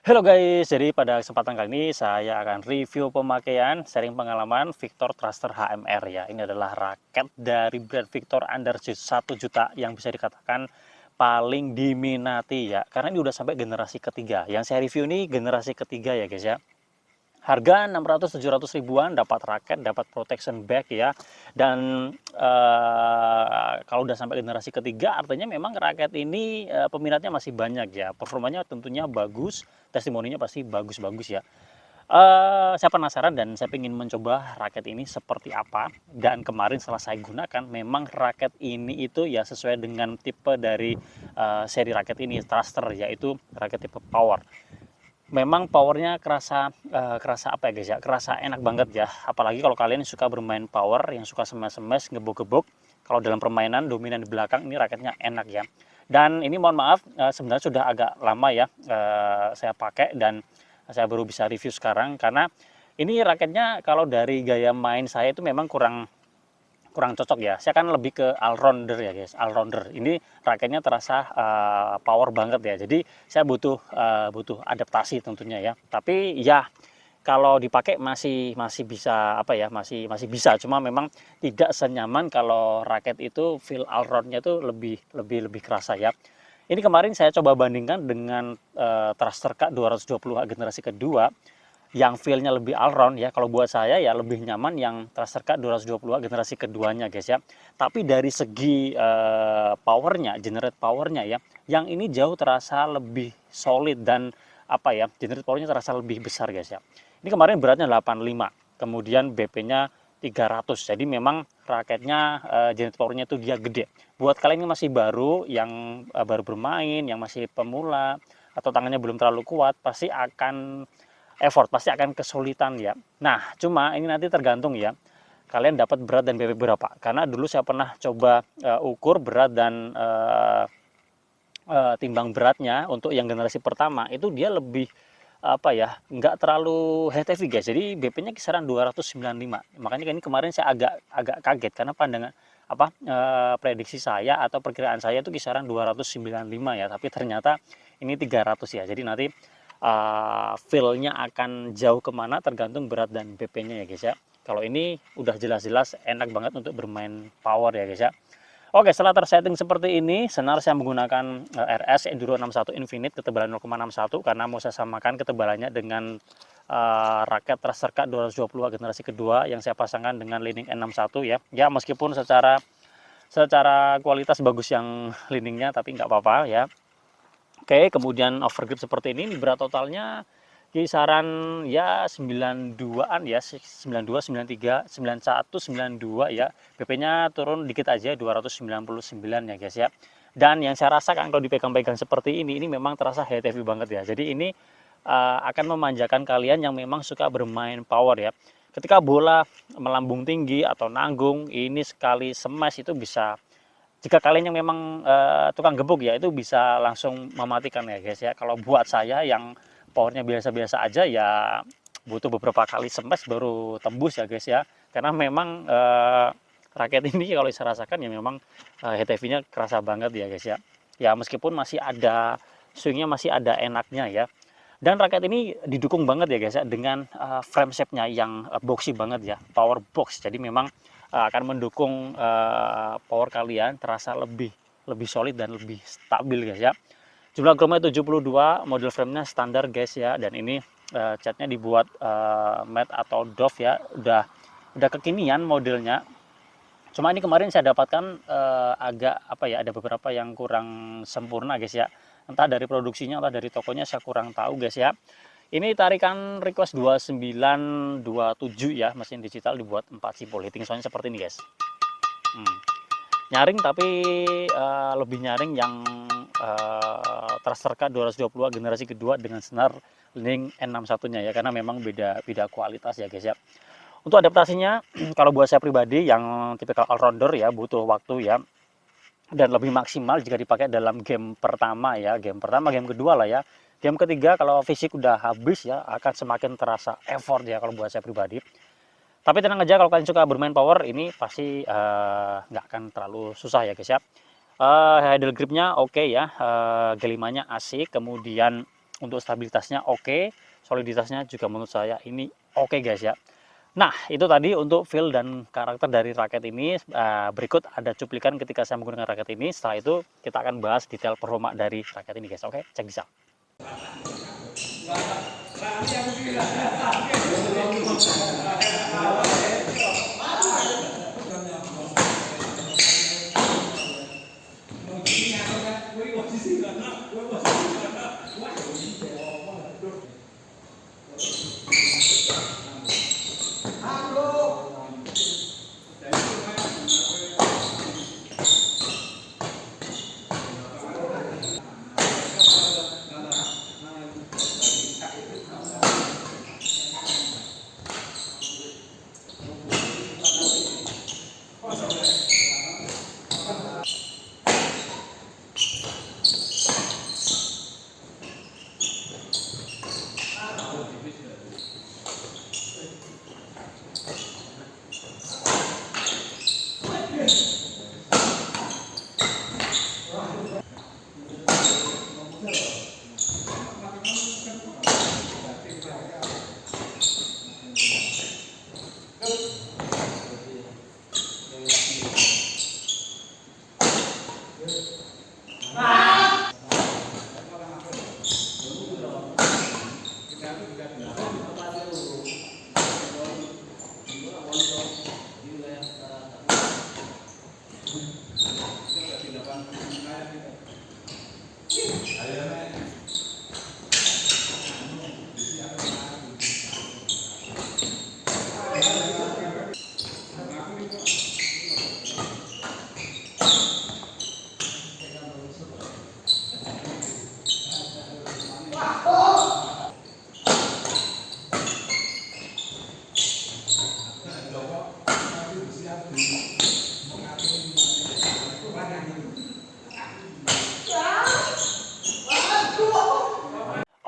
Halo guys, jadi pada kesempatan kali ini saya akan review pemakaian sharing pengalaman Victor Thruster HMR ya. Ini adalah raket dari brand Victor under 1 juta yang bisa dikatakan paling diminati ya. Karena ini udah sampai generasi ketiga. Yang saya review ini generasi ketiga ya guys ya. Harga 600-700 ribuan dapat raket, dapat protection bag ya. Dan kalau udah sampai generasi ketiga artinya memang raket ini peminatnya masih banyak ya. Performanya tentunya bagus, testimoninya pasti bagus-bagus ya. Saya penasaran dan saya ingin mencoba raket ini seperti apa. Dan kemarin setelah saya gunakan, memang raket ini itu ya sesuai dengan tipe dari seri raket ini, thruster, yaitu raket tipe power. Memang powernya kerasa apa ya guys ya, kerasa enak banget ya, apalagi kalau kalian suka bermain power, yang suka smash-smash, ngebuk-gebuk. Kalau dalam permainan dominan di belakang, ini raketnya enak ya. Dan ini mohon maaf, sebenarnya sudah agak lama ya saya pakai, dan saya baru bisa review sekarang karena ini raketnya kalau dari gaya main saya itu memang kurang kurang cocok ya. Saya kan lebih ke all rounder ya guys, all rounder. Ini raketnya terasa power banget ya. Jadi saya butuh adaptasi tentunya ya. Tapi ya kalau dipakai masih masih bisa apa ya, masih masih bisa. Cuma memang tidak senyaman kalau raket itu feel all roundnya itu lebih kerasa ya. Ini kemarin saya coba bandingkan dengan Thruster K220 generasi kedua yang feel-nya lebih all-round ya. Kalau buat saya ya lebih nyaman yang Tracer K220 generasi keduanya guys ya. Tapi dari segi powernya, generate powernya ya, yang ini jauh terasa lebih solid dan apa ya, generate powernya terasa lebih besar guys ya. Ini kemarin beratnya 85, kemudian BP-nya 300. Jadi memang raketnya generate powernya itu dia gede. Buat kalian yang masih baru, yang baru bermain, yang masih pemula atau tangannya belum terlalu kuat, pasti akan effort, pasti akan kesulitan ya. Nah, cuma ini nanti tergantung ya, kalian dapat berat dan bebek berapa. Karena dulu saya pernah coba ukur berat dan timbang beratnya untuk yang generasi pertama, itu dia lebih apa ya, nggak terlalu heavy guys. Jadi BP-nya kisaran 295. Makanya ini kemarin saya agak agak kaget karena pandangan apa prediksi saya atau perkiraan saya itu kisaran 295 ya, tapi ternyata ini 300 ya. Jadi nanti feel-nya akan jauh kemana tergantung berat dan BP-nya ya guys ya. Kalau ini udah jelas-jelas enak banget untuk bermain power ya guys ya. Oke, setelah tersetting seperti ini, senar saya menggunakan RS Enduro 61 Infinite ketebalan 0,61 karena mau saya samakan ketebalannya dengan raket Tracer K 220 generasi kedua yang saya pasangkan dengan Li-Ning N61 ya. Ya meskipun secara kualitas bagus yang Li-Ningnya, tapi nggak apa-apa ya. Oke, kemudian overgrip seperti ini berat totalnya kisaran ya 92-an ya, 92, 93, 91, 92 ya. BP-nya turun dikit aja 299 ya guys ya. Dan yang saya rasakan kalau dipegang-pegang seperti ini memang terasa heavy banget ya. Jadi ini akan memanjakan kalian yang memang suka bermain power ya. Ketika bola melambung tinggi atau nanggung, ini sekali smash itu bisa, jika kalian yang memang tukang gebuk ya, itu bisa langsung mematikan ya guys ya. Kalau buat saya yang powernya biasa-biasa aja ya butuh beberapa kali smash baru tembus ya guys ya. Karena memang raket ini kalau saya rasakan ya memang head heavy-nya kerasa banget ya guys ya. Ya meskipun masih ada swingnya, masih ada enaknya ya. Dan raket ini didukung banget ya guys ya dengan frame shape-nya yang boxy banget ya, power box. Jadi memang akan mendukung power kalian terasa lebih lebih solid dan lebih stabil guys ya. Jumlah chrome 72, model frame-nya standar guys ya, dan ini catnya dibuat matte atau doff ya, udah kekinian modelnya. Cuma ini kemarin saya dapatkan agak apa ya, ada beberapa yang kurang sempurna guys ya. Entah dari produksinya, entah dari tokonya, saya kurang tahu guys ya. Ini tarikan request 2927 ya, mesin digital dibuat 4 sipol. Hitting soundnya seperti ini guys. Nyaring, tapi lebih nyaring yang Thruster K220 generasi kedua dengan senar Li-Ning N61-nya ya, karena memang beda kualitas ya guys ya. Untuk adaptasinya kalau buat saya pribadi yang tipikal all-rounder ya, butuh waktu ya, dan lebih maksimal jika dipakai dalam game pertama ya, game pertama, game kedua lah ya. Game ketiga kalau fisik udah habis ya, akan semakin terasa effort ya kalau buat saya pribadi. Tapi tenang aja, kalau kalian suka bermain power, ini pasti nggak akan terlalu susah ya guys ya. Handle gripnya oke ya, G5-nya asik, kemudian untuk stabilitasnya oke, soliditasnya juga menurut saya ini oke guys ya. Nah, itu tadi untuk feel dan karakter dari raket ini. Berikut ada cuplikan ketika saya menggunakan raket ini. Setelah itu kita akan bahas detail performa dari raket ini guys. Oke, cek bisa.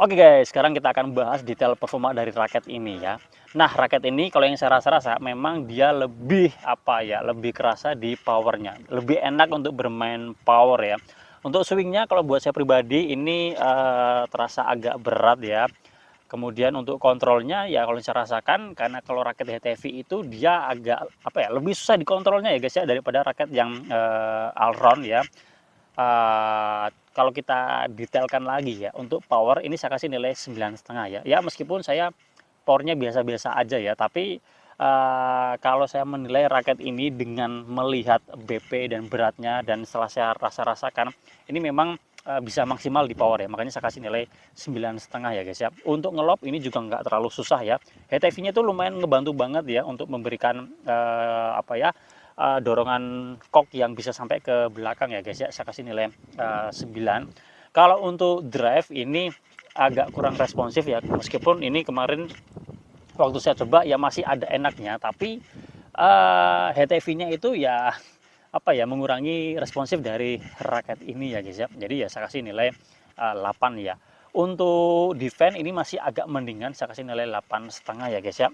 Oke guys, sekarang kita akan bahas detail performa dari raket ini ya. Nah, raket ini kalau yang saya rasa-rasa memang dia lebih lebih kerasa di powernya. Lebih enak untuk bermain power ya. Untuk swingnya kalau buat saya pribadi ini terasa agak berat ya. Kemudian untuk kontrolnya ya kalau saya rasakan, karena kalau raket HTV itu dia agak lebih susah dikontrolnya ya guys ya daripada raket yang all round ya. Kalau kita detailkan lagi ya, untuk power ini saya kasih nilai 9,5 ya. Ya meskipun saya powernya biasa-biasa aja ya, tapi kalau saya menilai raket ini dengan melihat BP dan beratnya dan setelah saya rasakan, ini memang bisa maksimal di power ya. Makanya saya kasih nilai 9,5 ya guys ya. Untuk ngelop ini juga nggak terlalu susah ya. HTV-nya itu lumayan ngebantu banget ya untuk memberikan dorongan kok yang bisa sampai ke belakang ya guys ya. Saya kasih nilai 9. Kalau untuk drive ini agak kurang responsif ya, meskipun ini kemarin waktu saya coba ya masih ada enaknya, tapi HTV-nya itu ya mengurangi responsif dari raket ini ya guys ya. Jadi ya saya kasih nilai 8 ya. Untuk defense ini masih agak mendingan, saya kasih nilai 8,5 ya guys ya.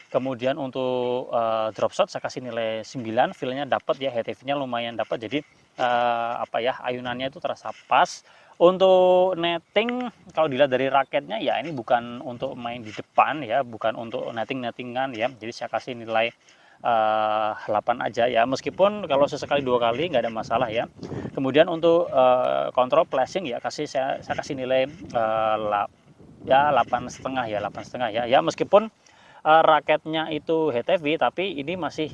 Kemudian untuk drop shot saya kasih nilai 9, feel-nya dapat ya, HTV-nya lumayan dapat, jadi ayunannya itu terasa pas. Untuk netting kalau dilihat dari raketnya ya ini bukan untuk main di depan ya, bukan untuk nettingan ya, jadi saya kasih nilai 8 aja ya, meskipun kalau sesekali 2 kali nggak ada masalah ya. Kemudian untuk kontrol flashing ya saya kasih nilai 8,5 ya, 8,5 ya. Ya meskipun raketnya itu HTV, tapi ini masih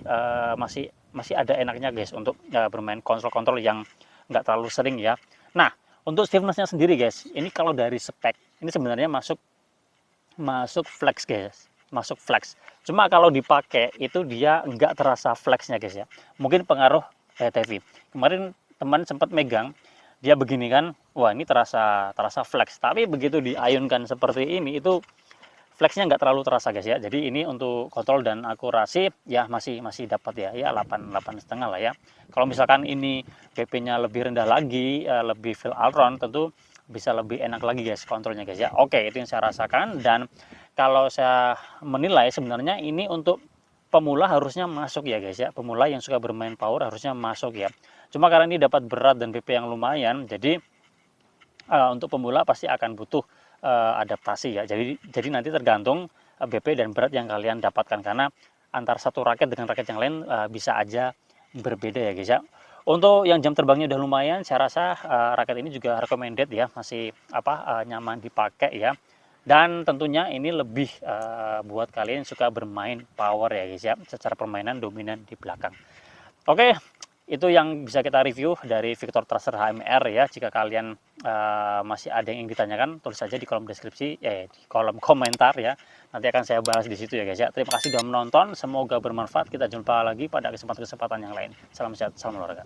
ada enaknya guys untuk bermain kontrol yang nggak terlalu sering ya. Nah, untuk stiffness-nya sendiri guys, ini kalau dari spek ini sebenarnya masuk flex guys, masuk flex. Cuma kalau dipakai itu dia nggak terasa flexnya guys ya. Mungkin pengaruh HTV. Kemarin teman sempat megang, dia begini kan, wah ini terasa flex. Tapi begitu diayunkan seperti ini itu flexnya nggak terlalu terasa guys ya. Jadi ini untuk kontrol dan akurasi ya masih dapat ya 8,5 lah ya. Kalau misalkan ini BP-nya lebih rendah lagi, lebih feel all round, tentu bisa lebih enak lagi guys kontrolnya guys ya. Oke, itu yang saya rasakan, dan kalau saya menilai sebenarnya ini untuk pemula harusnya masuk ya guys ya. Pemula yang suka bermain power harusnya masuk ya. Cuma karena ini dapat berat dan BP yang lumayan, jadi untuk pemula pasti akan butuh adaptasi ya. Jadi nanti tergantung BP dan berat yang kalian dapatkan, karena antar satu raket dengan raket yang lain bisa aja berbeda ya guys ya. Untuk yang jam terbangnya udah lumayan, saya rasa raket ini juga recommended ya, masih nyaman dipakai ya. Dan tentunya ini lebih buat kalian suka bermain power ya guys ya, secara permainan dominan di belakang. Oke, itu yang bisa kita review dari Victor Thruster HMR ya. Jika kalian masih ada yang ingin ditanyakan, tulis saja di kolom deskripsi, di kolom komentar ya. Nanti akan saya bahas di situ ya guys ya. Terima kasih sudah menonton, semoga bermanfaat. Kita jumpa lagi pada kesempatan-kesempatan yang lain. Salam sehat, salam olahraga.